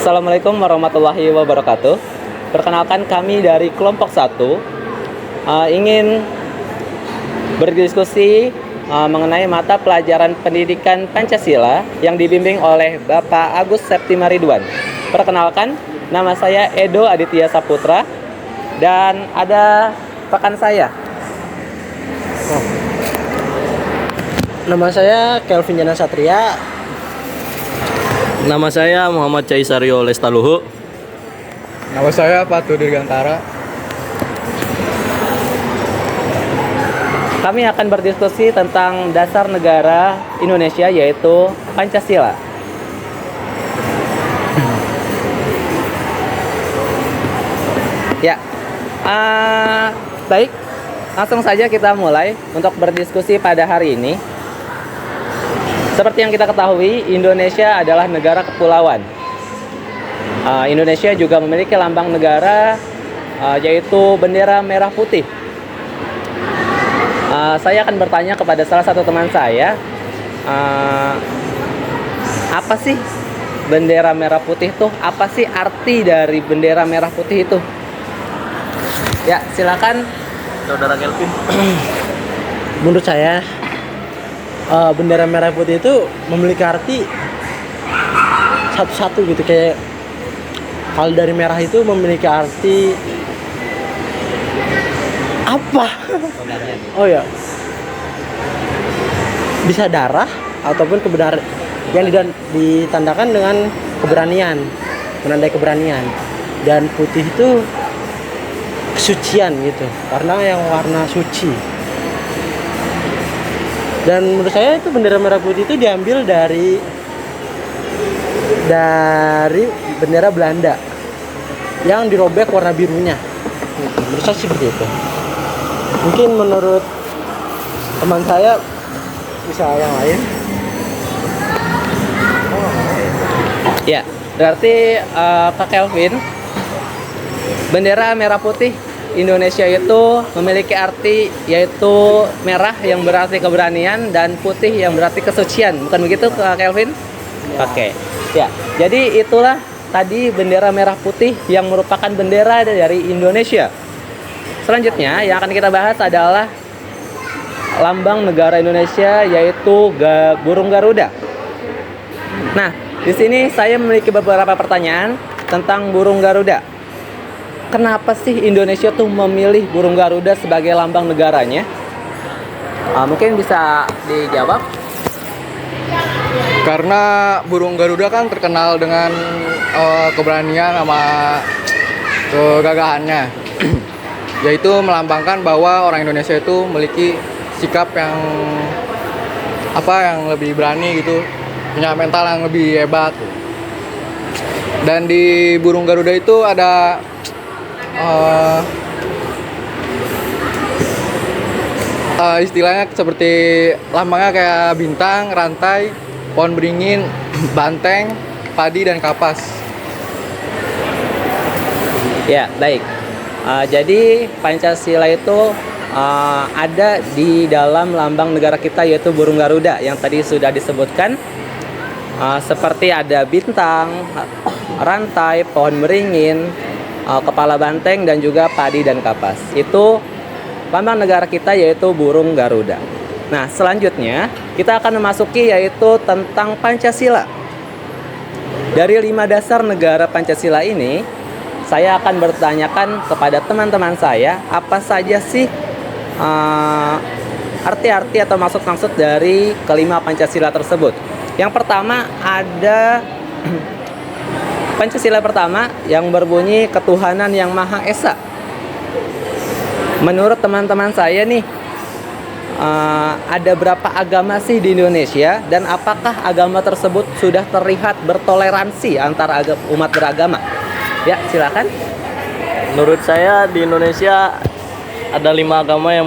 Assalamualaikum warahmatullahi wabarakatuh. Perkenalkan, kami dari kelompok 1 ingin berdiskusi mengenai mata pelajaran pendidikan Pancasila yang dibimbing oleh Bapak Agus Septima Ridwan. Perkenalkan, nama saya Edo Aditya Saputra dan ada rekan saya. Nama saya Kelvin Jana Satria. Nama saya Muhammad Caisario Lestaluhu. Nama saya Patu Dirgantara. Kami akan berdiskusi tentang dasar negara Indonesia, yaitu Pancasila. Ya, baik. Langsung saja kita mulai untuk berdiskusi pada hari ini. Seperti yang kita ketahui, Indonesia adalah negara kepulauan. Indonesia juga memiliki lambang negara, yaitu bendera merah putih. Saya akan bertanya kepada salah satu teman saya, apa sih bendera merah putih itu? Apa sih arti dari bendera merah putih itu? Ya, silakan, Saudara Kelvin. Menurut saya, bendera merah putih itu memiliki arti satu-satu gitu. Kayak kalau dari merah itu memiliki arti apa? Oh ya, bisa darah ataupun kebenaran yang ditandakan dengan keberanian, menandai keberanian. Dan putih itu kesucian gitu, karena yang warna suci. Dan menurut saya itu bendera merah putih itu diambil dari bendera Belanda yang dirobek warna birunya. Menurut saya seperti itu. Mungkin menurut teman saya bisa yang lain. ya, berarti Pak Kelvin, bendera merah putih Indonesia itu memiliki arti, yaitu merah yang berarti keberanian dan putih yang berarti kesucian. Bukan begitu, Kak Kelvin? Ya. Oke. Ya, jadi itulah tadi bendera merah putih yang merupakan bendera dari Indonesia. Selanjutnya yang akan kita bahas adalah lambang negara Indonesia, yaitu burung Garuda. Nah, di sini saya memiliki beberapa pertanyaan tentang burung Garuda. Kenapa sih Indonesia tuh memilih burung Garuda sebagai lambang negaranya? Mungkin bisa dijawab. Karena burung Garuda kan terkenal dengan keberanian sama kegagahannya. Yaitu melambangkan bahwa orang Indonesia itu memiliki sikap yang lebih berani gitu, punya mental yang lebih hebat. Dan di burung Garuda itu ada istilahnya seperti lambangnya kayak bintang, rantai, pohon beringin, banteng, padi, dan kapas. Ya, baik. Jadi Pancasila itu ada di dalam lambang negara kita, yaitu burung Garuda yang tadi sudah disebutkan. Seperti ada bintang, rantai, pohon beringin, kepala banteng, dan juga padi dan kapas. Itu lambang negara kita, yaitu burung Garuda. Nah, selanjutnya kita akan memasuki yaitu tentang Pancasila. Dari 5 dasar negara Pancasila ini, saya akan bertanyakan kepada teman-teman saya, apa saja sih arti-arti atau maksud-maksud dari kelima Pancasila tersebut. Yang pertama ada Pancasila pertama yang berbunyi ketuhanan yang Maha Esa. Menurut teman-teman saya nih, ada berapa agama sih di Indonesia, dan apakah agama tersebut sudah terlihat bertoleransi antara umat beragama? Ya, silakan. Menurut saya di Indonesia ada 5 agama yang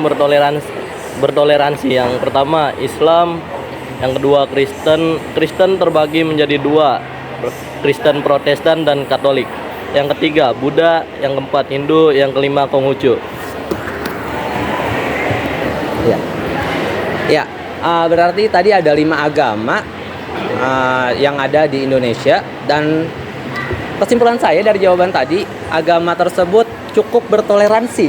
bertoleransi. Yang pertama Islam, yang kedua Kristen. Kristen terbagi menjadi 2, Kristen Protestan dan Katolik. Yang ketiga Buddha, yang keempat Hindu, yang kelima Konghucu. Ya, berarti tadi ada 5 agama yang ada di Indonesia, dan kesimpulan saya dari jawaban tadi, agama tersebut cukup bertoleransi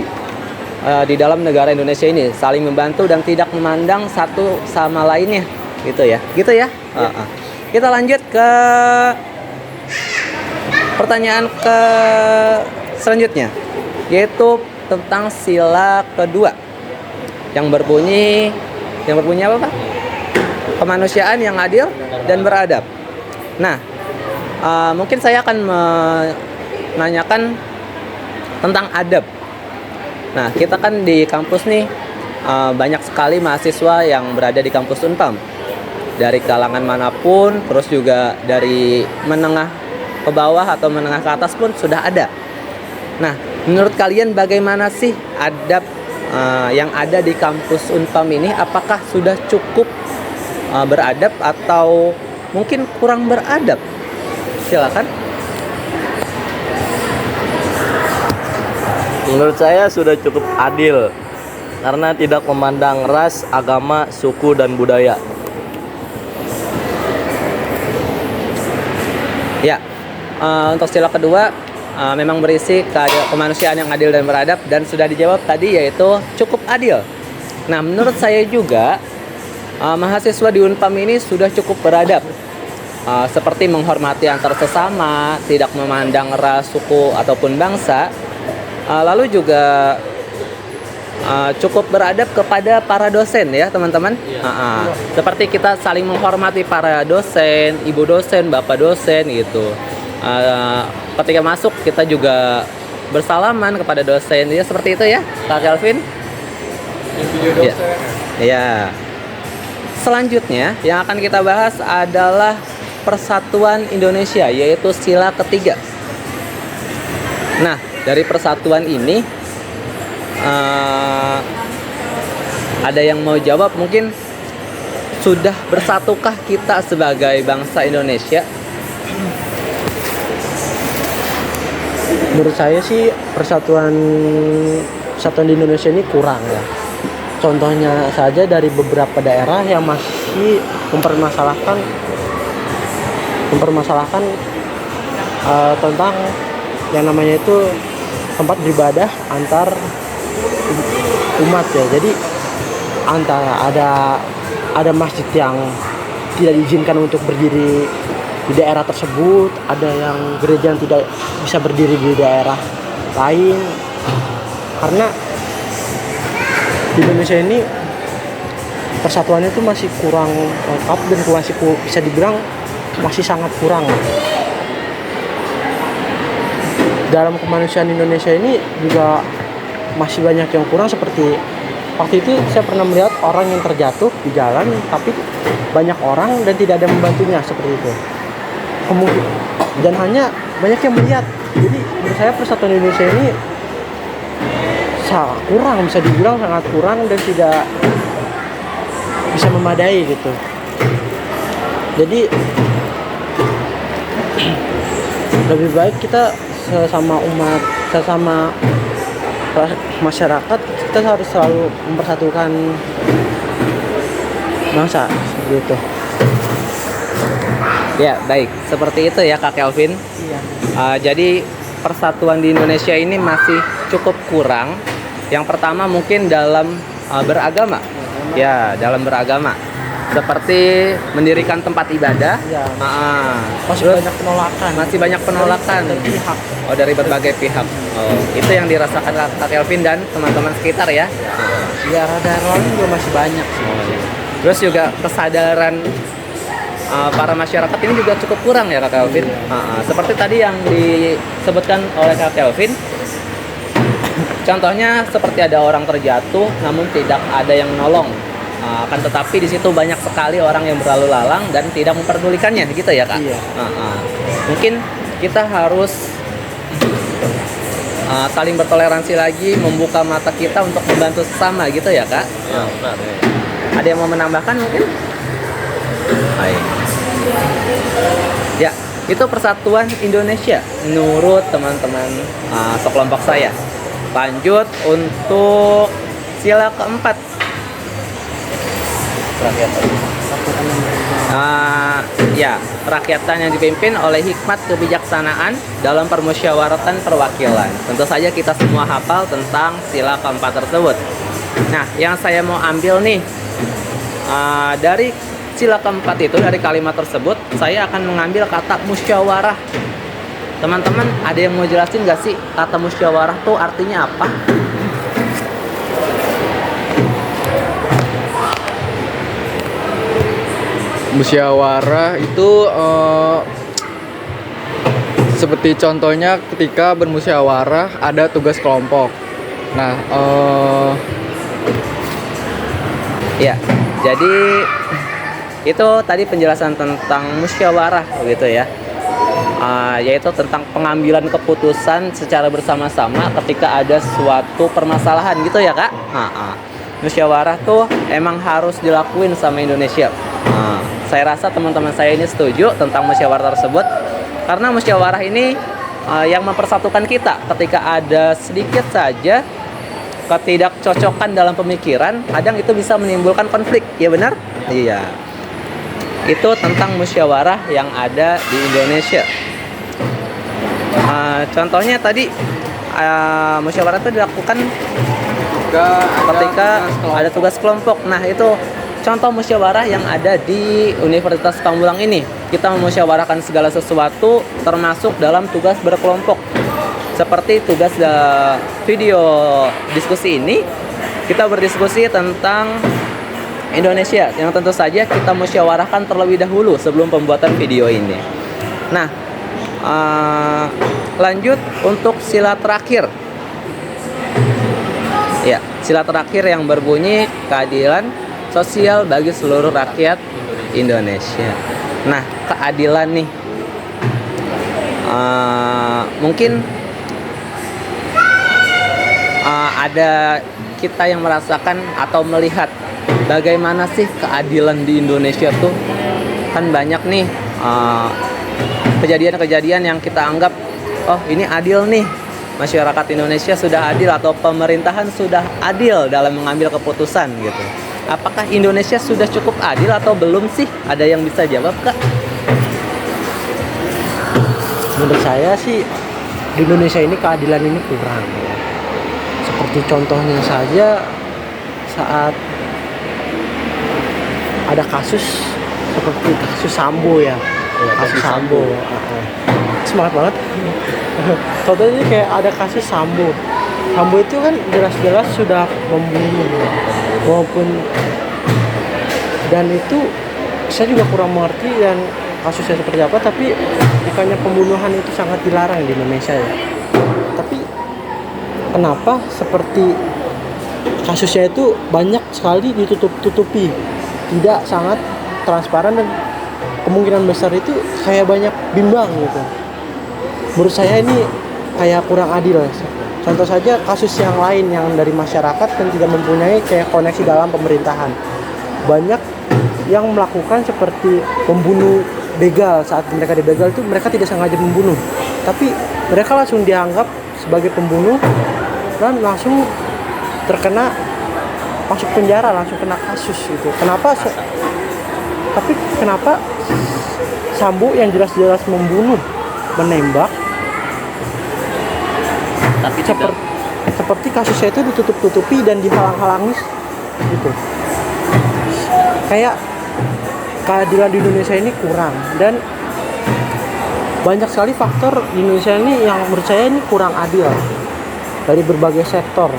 di dalam negara Indonesia ini, saling membantu dan tidak memandang satu sama lainnya, gitu ya. Kita lanjut ke pertanyaan selanjutnya, yaitu tentang sila kedua yang berbunyi apa Pak? Kemanusiaan yang adil dan beradab. Nah, mungkin saya akan menanyakan tentang adab. Nah, kita kan di kampus nih banyak sekali mahasiswa yang berada di kampus Unpam, dari kalangan manapun, terus juga dari menengah ke bawah atau menengah ke atas pun sudah ada. Nah, menurut kalian bagaimana sih adab yang ada di kampus Unpam ini? Apakah sudah cukup beradab atau mungkin kurang beradab? Silakan. Menurut saya sudah cukup adil karena tidak memandang ras, agama, suku, dan budaya. Ya, untuk sila kedua memang berisi kemanusiaan yang adil dan beradab, dan sudah dijawab tadi yaitu cukup adil. Nah, menurut saya juga mahasiswa di Unpam ini sudah cukup beradab, seperti menghormati antar sesama, tidak memandang ras, suku, ataupun bangsa. Lalu juga cukup beradab kepada para dosen ya teman-teman. Seperti kita saling menghormati para dosen, ibu dosen, bapak dosen gitu. Ketika masuk kita juga bersalaman kepada dosen ya, seperti itu ya Kak Kelvin. Ya. Selanjutnya yang akan kita bahas adalah Persatuan Indonesia, yaitu sila ketiga. Nah, dari persatuan ini ada yang mau jawab mungkin, sudah bersatukah kita sebagai bangsa Indonesia? Menurut saya sih persatuan di Indonesia ini kurang ya. Contohnya saja dari beberapa daerah yang masih mempermasalahkan tentang yang namanya itu tempat beribadah antar umat ya. Jadi antara ada masjid yang tidak diizinkan untuk berdiri di daerah tersebut, ada yang gereja yang tidak bisa berdiri di daerah lain, karena di Indonesia ini persatuannya itu masih kurang lengkap dan masih bisa dibilang masih sangat kurang. Dalam kemanusiaan Indonesia ini juga masih banyak yang kurang, seperti waktu itu saya pernah melihat orang yang terjatuh di jalan tapi banyak orang dan tidak ada yang membantunya, seperti itu. Dan hanya banyak yang melihat. Jadi menurut saya persatuan Indonesia ini kurang, bisa dibilang sangat kurang dan tidak bisa memadai gitu. Jadi lebih baik kita sesama umat, sesama masyarakat, kita harus selalu mempersatukan bangsa gitu. Ya, baik. Seperti itu ya Kak Kelvin. Iya. Jadi persatuan di Indonesia ini masih cukup kurang. Yang pertama mungkin dalam beragama. Ya, dalam beragama. Seperti mendirikan tempat ibadah. Ya. Terus Banyak penolakan. masih banyak penolakan dari pihak. dari berbagai pihak. Itu yang dirasakan Kak Kelvin dan teman-teman sekitar ya. Di daerah lain juga masih banyak sih. Terus juga kesadaran para masyarakat ini juga cukup kurang ya Kak Kelvin. Seperti tadi yang disebutkan oleh Kak Kelvin, contohnya seperti ada orang terjatuh namun tidak ada yang menolong. Akan tetapi di situ banyak sekali orang yang berlalu lalang dan tidak memperdulikannya gitu ya Kak. Iya. Mungkin kita harus saling bertoleransi lagi, membuka mata kita untuk membantu sesama gitu ya Kak. Ya, benar. Ada yang mau menambahkan mungkin? Hai. Ya, itu persatuan Indonesia menurut teman-teman sekelompok saya. Lanjut untuk sila keempat. Ya, kerakyatan yang dipimpin oleh hikmat kebijaksanaan dalam permusyawaratan perwakilan. Tentu saja kita semua hafal tentang sila keempat tersebut. Nah, yang saya mau ambil nih dari sila keempat itu, dari kalimat tersebut, saya akan mengambil kata musyawarah. Teman-teman, ada yang mau jelasin nggak sih kata musyawarah tuh artinya apa? Musyawarah itu seperti contohnya ketika bermusyawarah ada tugas kelompok. Nah, Ya, jadi itu tadi penjelasan tentang musyawarah gitu ya. Yaitu tentang pengambilan keputusan secara bersama-sama ketika ada suatu permasalahan gitu ya Kak. Musyawarah tuh emang harus dilakuin sama Indonesia. Saya rasa teman-teman saya ini setuju tentang musyawarah tersebut, karena musyawarah ini yang mempersatukan kita ketika ada sedikit saja ketidakcocokan dalam pemikiran, kadang itu bisa menimbulkan konflik, ya benar? Iya. Itu tentang musyawarah yang ada di Indonesia. Contohnya tadi musyawarah itu dilakukan ketika ada tugas kelompok. Nah, itu contoh musyawarah yang ada di Universitas Pamulang ini. Kita memusyawarahkan segala sesuatu termasuk dalam tugas berkelompok. Seperti tugas video diskusi ini, kita berdiskusi tentang Indonesia yang tentu saja kita musyawarahkan terlebih dahulu sebelum pembuatan video ini. Nah, lanjut untuk sila terakhir. Ya, sila terakhir yang berbunyi keadilan sosial bagi seluruh rakyat Indonesia. Nah, keadilan nih, mungkin ada kita yang merasakan atau melihat bagaimana sih keadilan di Indonesia tuh. Kan banyak nih kejadian-kejadian yang kita anggap, oh ini adil nih, masyarakat Indonesia sudah adil atau pemerintahan sudah adil dalam mengambil keputusan gitu. Apakah Indonesia sudah cukup adil atau belum sih? Ada yang bisa jawab Kak? Menurut saya sih di Indonesia ini keadilan ini kurang ya. Seperti contohnya saja saat ada kasus seperti kasus Sambo ya, kasus Sambo. Semangat banget. Contohnya kayak ada kasus Sambo. Sambo itu kan jelas-jelas sudah membunuh maupun, dan itu saya juga kurang mengerti dan kasusnya seperti apa, tapi bukannya pembunuhan itu sangat dilarang di Indonesia ya. Tapi kenapa seperti kasusnya itu banyak sekali ditutup-tutupi, tidak sangat transparan, dan kemungkinan besar itu kayak banyak bimbang gitu. Menurut saya ini kayak kurang adil. Contoh saja kasus yang lain yang dari masyarakat dan tidak mempunyai kayak koneksi dalam pemerintahan. Banyak yang melakukan seperti membunuh begal. Saat mereka dibegal itu mereka tidak sengaja membunuh, tapi mereka langsung dianggap sebagai pembunuh dan langsung terkena masuk penjara, langsung kena kasus gitu. Tapi kenapa Sambo yang jelas-jelas membunuh, menembak, Tapi seperti kasusnya itu ditutup-tutupi dan dihalang-halangi gitu. Kayak keadilan di Indonesia ini kurang, dan banyak sekali faktor di Indonesia ini yang menurut saya ini kurang adil dari berbagai sektor.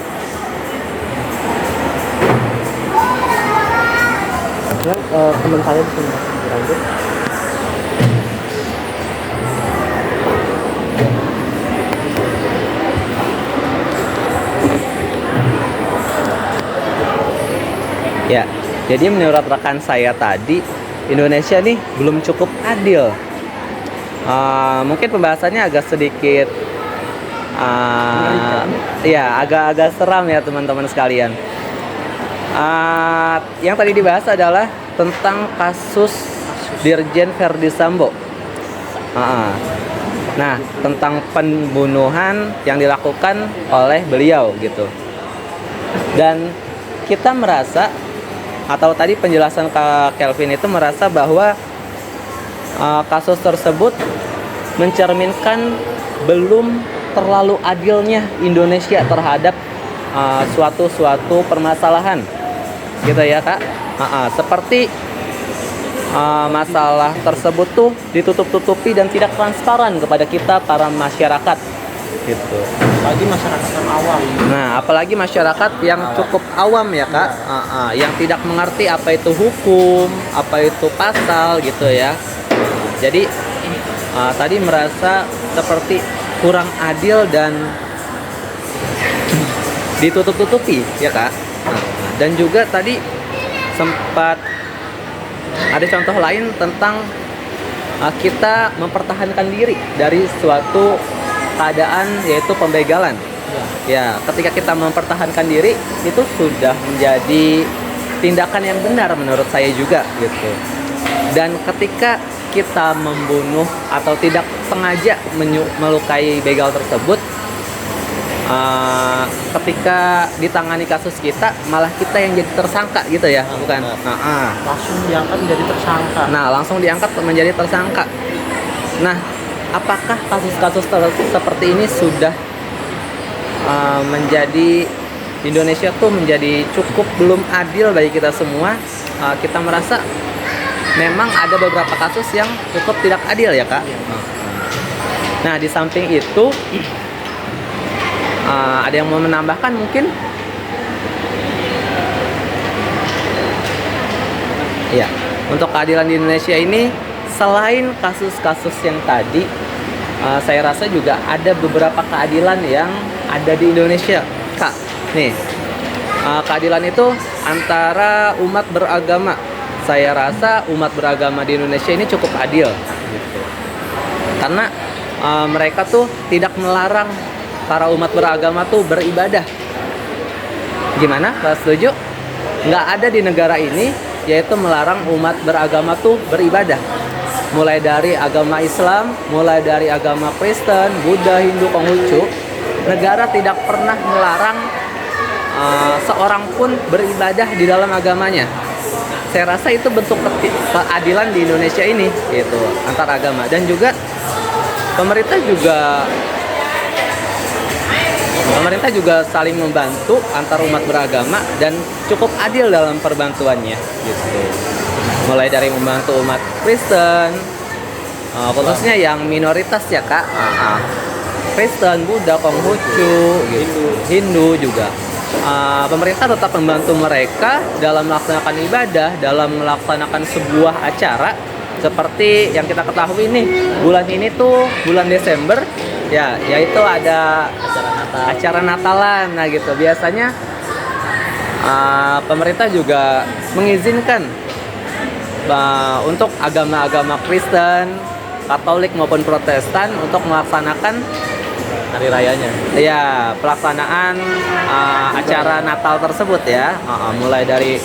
Dan teman saya bisa lanjut. Ya, jadi menurut rekan saya tadi, Indonesia nih belum cukup adil. Mungkin pembahasannya agak sedikit, ya agak-agak seram ya teman-teman sekalian. Yang tadi dibahas adalah tentang kasus Dirjen Verdi Sambo. Nah, tentang pembunuhan yang dilakukan oleh beliau gitu. Dan kita merasa atau tadi penjelasan Kak Kelvin itu merasa bahwa kasus tersebut mencerminkan belum terlalu adilnya Indonesia terhadap suatu permasalahan, gitu ya Kak. Seperti masalah tersebut tuh ditutup-tutupi dan tidak transparan kepada kita para masyarakat, gitu. Bagi masyarakat yang awam. Nah, apalagi masyarakat yang cukup awam ya Kak, yang tidak mengerti apa itu hukum, apa itu pasal, gitu ya. Jadi tadi merasa seperti kurang adil dan ditutup-tutupi ya Kak. Dan juga tadi sempat ada contoh lain tentang kita mempertahankan diri dari suatu keadaan, yaitu pembegalan. Ya, ketika kita mempertahankan diri itu sudah menjadi tindakan yang benar menurut saya juga, gitu. Dan ketika kita membunuh atau tidak sengaja melukai begal tersebut, ketika ditangani kasus kita, malah kita yang jadi tersangka, gitu ya, bukan? Langsung diangkat menjadi tersangka. Nah, langsung diangkat menjadi tersangka. Nah, apakah kasus-kasus seperti ini sudah menjadi Indonesia tuh menjadi cukup belum adil bagi kita semua? Kita merasa memang ada beberapa kasus yang cukup tidak adil ya Kak. Nah, di samping itu ada yang mau menambahkan mungkin? Ya, untuk keadilan di Indonesia ini selain kasus-kasus yang tadi, saya rasa juga ada beberapa keadilan yang ada di Indonesia, Kak. Nih, keadilan itu antara umat beragama. Saya rasa umat beragama di Indonesia ini cukup adil, gitu. Karena mereka tuh tidak melarang para umat beragama tuh beribadah. Gimana? Kalau setuju? Nggak ada di negara ini yaitu melarang umat beragama tuh beribadah. Mulai dari agama Islam, mulai dari agama Kristen, Buddha, Hindu, Konghucu, negara tidak pernah melarang seorang pun beribadah di dalam agamanya. Saya rasa itu bentuk keadilan di Indonesia ini, gitu, antar agama. Dan juga pemerintah juga saling membantu antar umat beragama dan cukup adil dalam perbantuannya, gitu. Mulai dari membantu umat Kristen, khususnya yang minoritas ya Kak, Kristen, Buddha, Konghucu, gitu, Hindu juga. Pemerintah tetap membantu mereka dalam melaksanakan ibadah, dalam melaksanakan sebuah acara. Seperti yang kita ketahui nih, bulan ini tuh bulan Desember ya, yaitu ada acara Natalan. Nah gitu, biasanya pemerintah juga mengizinkan untuk agama-agama Kristen, Katolik maupun Protestan untuk melaksanakan hari rayanya. Ya, pelaksanaan acara Natal tersebut ya. Mulai dari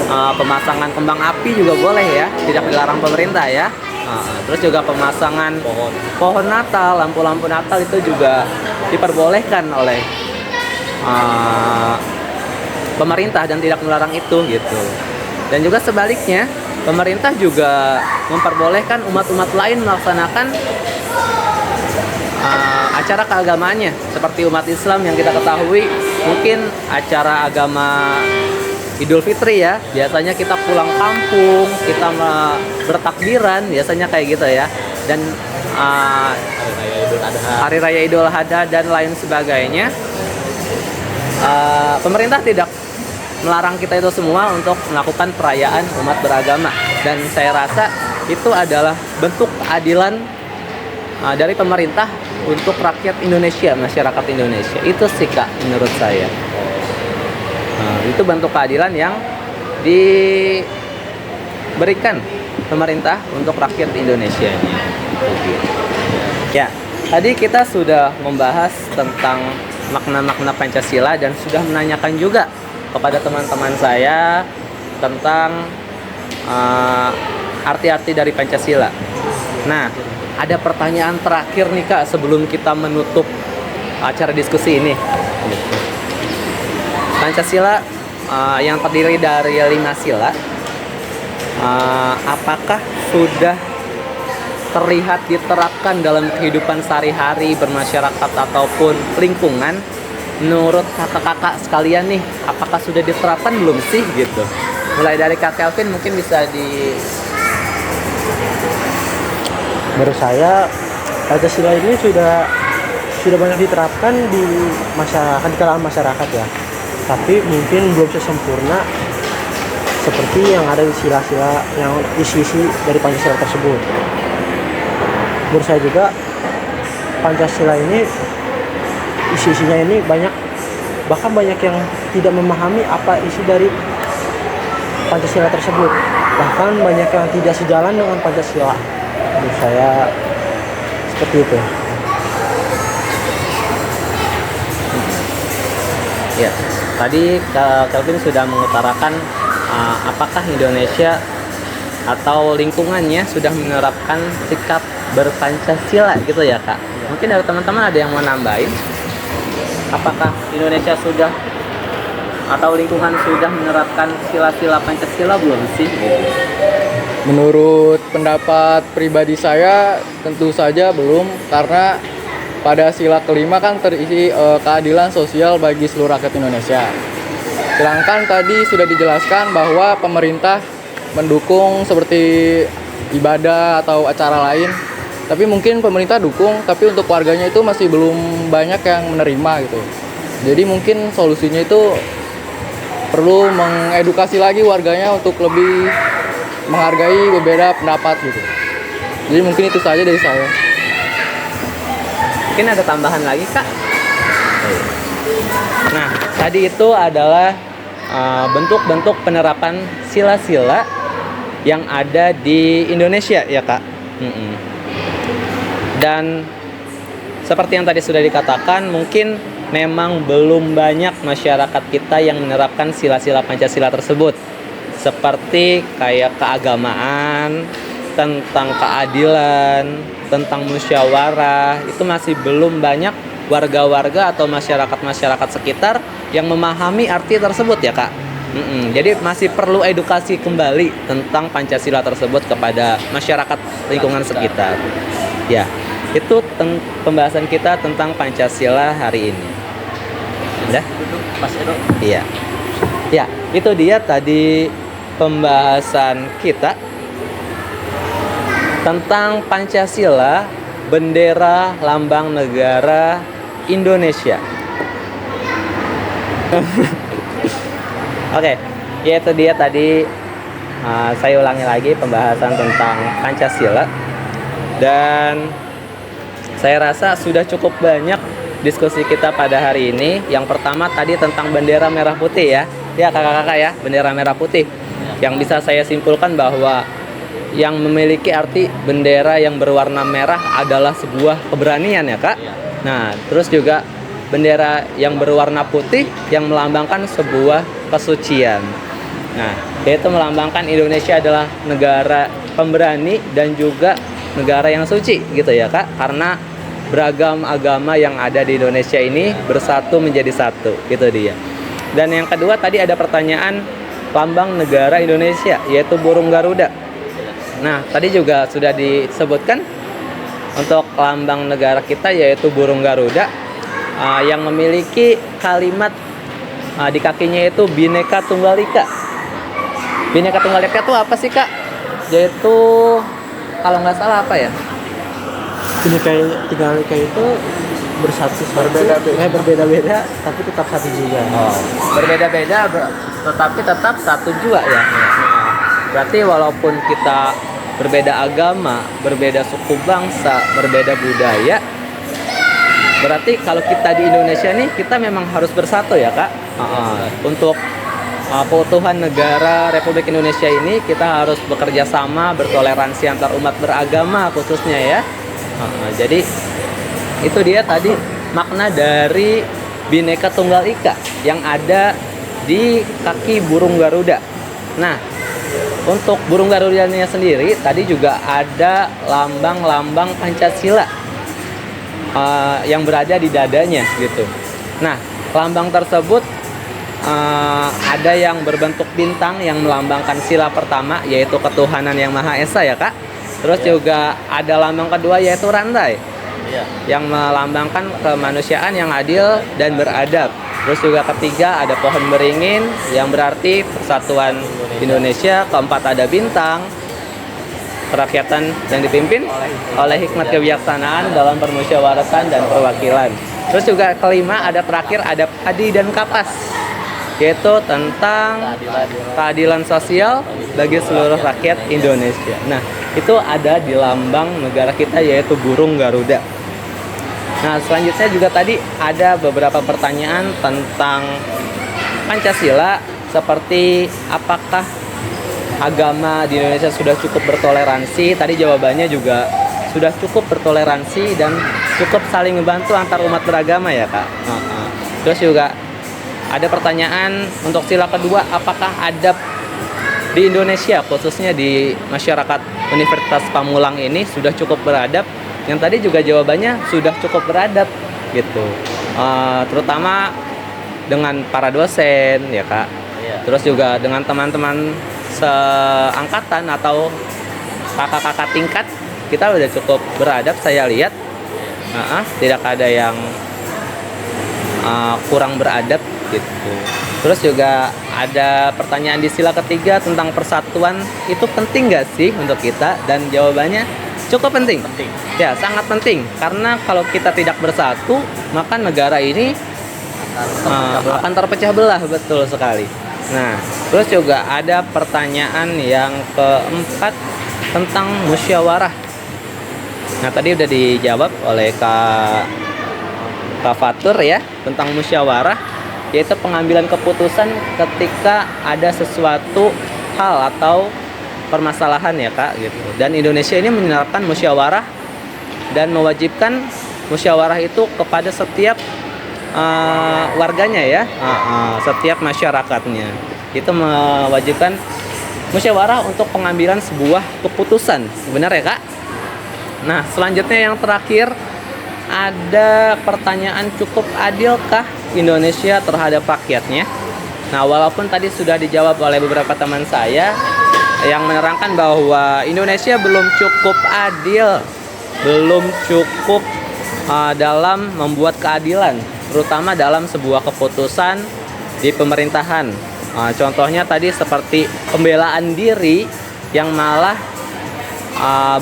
pemasangan kembang api juga boleh ya, tidak dilarang pemerintah ya. Terus juga pemasangan pohon Natal, lampu-lampu Natal itu juga diperbolehkan oleh pemerintah dan tidak melarang itu, gitu. Dan juga sebaliknya, pemerintah juga memperbolehkan umat-umat lain melaksanakan acara keagamaannya. Seperti umat Islam yang kita ketahui, mungkin acara agama Idul Fitri ya, biasanya kita pulang kampung, kita bertakbiran, biasanya kayak gitu ya. Dan Hari Raya Idul Adha dan lain sebagainya, pemerintah tidak melarang kita itu semua untuk melakukan perayaan umat beragama. Dan saya rasa itu adalah bentuk keadilan dari pemerintah untuk rakyat Indonesia, masyarakat Indonesia. Itu sih Kak, menurut saya. Itu bentuk keadilan yang diberikan pemerintah untuk rakyat Indonesia. Ya, tadi kita sudah membahas tentang makna-makna Pancasila dan sudah menanyakan juga kepada teman-teman saya tentang arti-arti dari Pancasila. Nah, ada pertanyaan terakhir nih Kak sebelum kita menutup acara diskusi ini. Pancasila yang terdiri dari 5 sila, apakah sudah terlihat diterapkan dalam kehidupan sehari-hari bermasyarakat ataupun lingkungan? Menurut kakak-kakak sekalian nih, apakah sudah diterapkan belum sih gitu? Mulai dari Kak Kelvin mungkin bisa di... Menurut saya Pancasila ini sudah banyak diterapkan di masyarakat, di kalangan masyarakat ya. Tapi mungkin belum sesempurna seperti yang ada di sila-sila yang isi-isi dari Pancasila tersebut. Menurut saya juga Pancasila ini isi-isinya ini bahkan banyak yang tidak memahami apa isi dari Pancasila tersebut. Bahkan banyak yang tidak sejalan dengan Pancasila. Menurut saya seperti itu. Ya, tadi Kak Kelvin sudah mengutarakan apakah Indonesia atau lingkungannya sudah menerapkan sikap berpancasila gitu ya Kak. Mungkin dari teman-teman ada yang mau nambahin, apakah Indonesia sudah atau lingkungan sudah menerapkan sila-sila Pancasila belum sih gitu? Menurut pendapat pribadi saya tentu saja belum, karena pada sila kelima kan terisi keadilan sosial bagi seluruh rakyat Indonesia. Sedangkan tadi sudah dijelaskan bahwa pemerintah mendukung seperti ibadah atau acara lain. Tapi mungkin pemerintah dukung, tapi untuk warganya itu masih belum banyak yang menerima gitu. Jadi mungkin solusinya itu perlu mengedukasi lagi warganya untuk lebih menghargai berbeda pendapat gitu. Jadi mungkin itu saja dari saya. Mungkin ada tambahan lagi Kak? Nah, tadi itu adalah bentuk-bentuk penerapan sila-sila yang ada di Indonesia ya Kak. Dan seperti yang tadi sudah dikatakan, mungkin memang belum banyak masyarakat kita yang menerapkan sila-sila Pancasila tersebut. Seperti kayak keagamaan, tentang keadilan, tentang musyawarah, itu masih belum banyak warga-warga atau masyarakat-masyarakat sekitar yang memahami arti tersebut ya Kak. Jadi masih perlu edukasi kembali tentang Pancasila tersebut kepada masyarakat lingkungan sekitar. Ya, itu pembahasan kita tentang Pancasila hari ini. Udah? Mas Edo. Iya. Ya, itu dia tadi pembahasan kita tentang Pancasila, bendera lambang negara Indonesia. Oke, ya itu dia tadi saya ulangi lagi pembahasan tentang Pancasila. Dan saya rasa sudah cukup banyak diskusi kita pada hari ini. Yang pertama tadi tentang bendera merah putih ya. Ya kakak-kakak ya, bendera merah putih. Yang bisa saya simpulkan bahwa yang memiliki arti bendera yang berwarna merah adalah sebuah keberanian ya Kak. Nah, terus juga bendera yang berwarna putih yang melambangkan sebuah kesucian. Nah, yaitu melambangkan Indonesia adalah negara pemberani dan juga negara yang suci gitu ya Kak. Karena beragam agama yang ada di Indonesia ini bersatu menjadi satu, gitu dia. Dan yang kedua tadi ada pertanyaan lambang negara Indonesia, yaitu burung Garuda. Nah, tadi juga sudah disebutkan untuk lambang negara kita yaitu burung Garuda, yang memiliki kalimat di kakinya itu Bhinneka Tunggal Ika. Bhinneka Tunggal Ika itu apa sih Kak? Yaitu kalau nggak salah apa ya? Bhinneka Tunggal Ika itu berbeda-beda tapi tetap satu juga. Berbeda-beda tetapi tetap satu juga ya. Berarti walaupun kita berbeda agama, berbeda suku bangsa, berbeda budaya, berarti kalau kita di Indonesia nih kita memang harus bersatu ya Kak. Untuk keutuhan negara Republik Indonesia ini kita harus bekerja sama, bertoleransi antar umat beragama khususnya ya. Jadi itu dia tadi makna dari Bhinneka Tunggal Ika yang ada di kaki burung Garuda. Nah, untuk burung Garudanya sendiri tadi juga ada lambang-lambang Pancasila yang berada di dadanya gitu. Nah, lambang tersebut ada yang berbentuk bintang yang melambangkan sila pertama yaitu ketuhanan yang Maha Esa ya Kak. Terus juga ada lambang kedua yaitu rantai Iya. yang melambangkan kemanusiaan yang adil dan beradab. Terus juga ketiga ada pohon beringin yang berarti persatuan Indonesia. Keempat ada bintang, kerakyatan yang dipimpin oleh hikmat kebijaksanaan dalam permusyawaratan dan perwakilan. Terus juga kelima ada terakhir ada padi dan kapas, yaitu tentang keadilan sosial bagi seluruh rakyat Indonesia. Nah, itu ada di lambang negara kita yaitu burung Garuda. Nah, selanjutnya juga tadi ada beberapa pertanyaan tentang Pancasila, seperti apakah agama di Indonesia sudah cukup bertoleransi. Tadi jawabannya juga sudah cukup bertoleransi dan cukup saling membantu antar umat beragama ya Kak. Terus juga ada pertanyaan untuk sila kedua, apakah adab di Indonesia khususnya di masyarakat Universitas Pamulang ini sudah cukup beradab? Yang tadi juga jawabannya sudah cukup beradab gitu. Terutama dengan para dosen ya Kak. Terus juga dengan teman-teman seangkatan atau kakak-kakak tingkat, kita udah cukup beradab saya lihat. Tidak ada yang kurang beradab gitu. Terus juga ada pertanyaan di sila ketiga tentang persatuan, itu penting nggak sih untuk kita? Dan jawabannya cukup penting. Ya, sangat penting. Karena kalau kita tidak bersatu, maka negara ini akan terpecah belah, betul sekali. Nah, terus juga ada pertanyaan yang keempat tentang musyawarah. Nah, tadi udah dijawab oleh Kak Fatur ya, tentang musyawarah, yaitu pengambilan keputusan ketika ada sesuatu hal atau permasalahan ya Kak gitu. Dan Indonesia ini menerapkan musyawarah dan mewajibkan musyawarah itu kepada setiap warganya ya, setiap masyarakatnya. Itu mewajibkan musyawarah untuk pengambilan sebuah keputusan. Benar ya Kak? Nah, selanjutnya yang terakhir ada pertanyaan, cukup adilkah Indonesia terhadap rakyatnya? Nah, walaupun tadi sudah dijawab oleh beberapa teman saya yang menerangkan bahwa Indonesia belum cukup adil, belum cukup dalam membuat keadilan, terutama dalam sebuah keputusan di pemerintahan. Contohnya tadi seperti pembelaan diri yang malah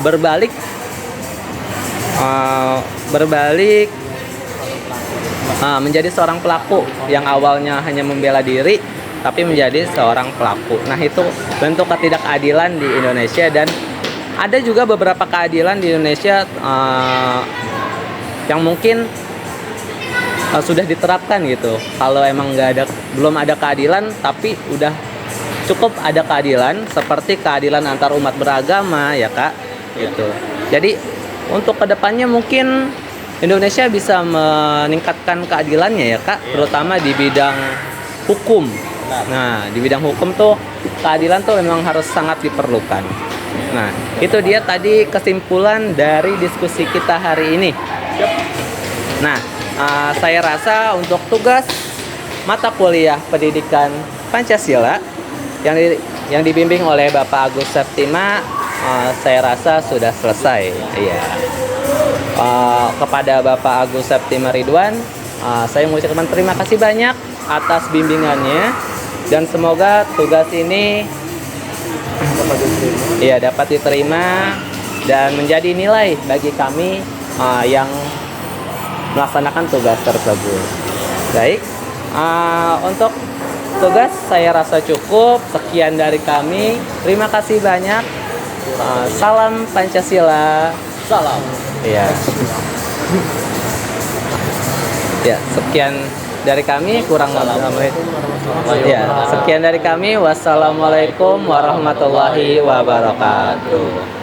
berbalik menjadi seorang pelaku yang awalnya hanya membela diri tapi menjadi seorang pelaku. Nah, itu bentuk ketidakadilan di Indonesia. Dan ada juga beberapa keadilan di Indonesia yang mungkin sudah diterapkan gitu. Kalau emang belum ada keadilan, tapi udah cukup ada keadilan, seperti keadilan antar umat beragama ya Kak gitu. Jadi untuk kedepannya mungkin Indonesia bisa meningkatkan keadilannya ya Kak, terutama di bidang hukum. Nah, di bidang hukum tuh keadilan tuh memang harus sangat diperlukan. Nah, itu dia tadi kesimpulan dari diskusi kita hari ini. Nah, saya rasa untuk tugas mata kuliah pendidikan Pancasila yang dibimbing oleh Bapak Agus Septima, saya rasa sudah selesai. Iya. Kepada Bapak Agus Septima Ridwan, saya mengucapkan terima kasih banyak atas bimbingannya, dan semoga tugas ini dapat diterima dan menjadi nilai bagi kami yang melaksanakan tugas tersebut. Baik, untuk tugas saya rasa cukup. Sekian dari kami. Terima kasih banyak. Salam Pancasila. Salam. Ya. Ya, sekian dari kami, kurang sekian dari kami. Wassalamualaikum warahmatullahi wabarakatuh.